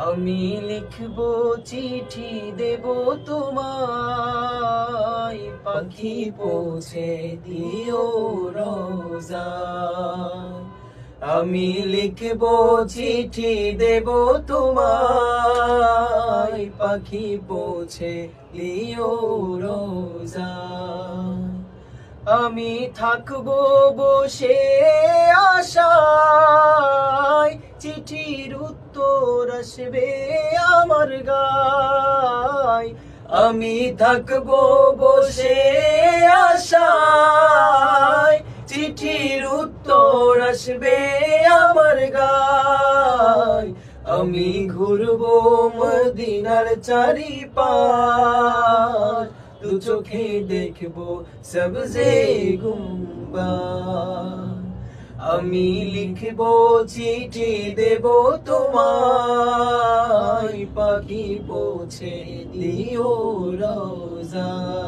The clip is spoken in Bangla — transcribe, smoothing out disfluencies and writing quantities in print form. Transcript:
আমি লিখব চিঠি দেব তোমায়, পাখি পৌঁছে দিও রোজায়। আমি লিখব চিঠি দেব তোমায়, পাখি পৌঁছে দিও রোজায়। আমি থাকবো বসে আশায়, চিঠির উত্তর আসবে আমার গায়। আমি থাকবো বসে আশায়, চিঠির উত্তর আসবে আমার গায়। আমি ঘুরবো মদিনার চারিপাশ, দু চোখে দেখবো সবজে গুম্বাদ। আমি লিখবো চিঠি দেব তোমায়, পাখি পৌঁছে দিও রোজায়।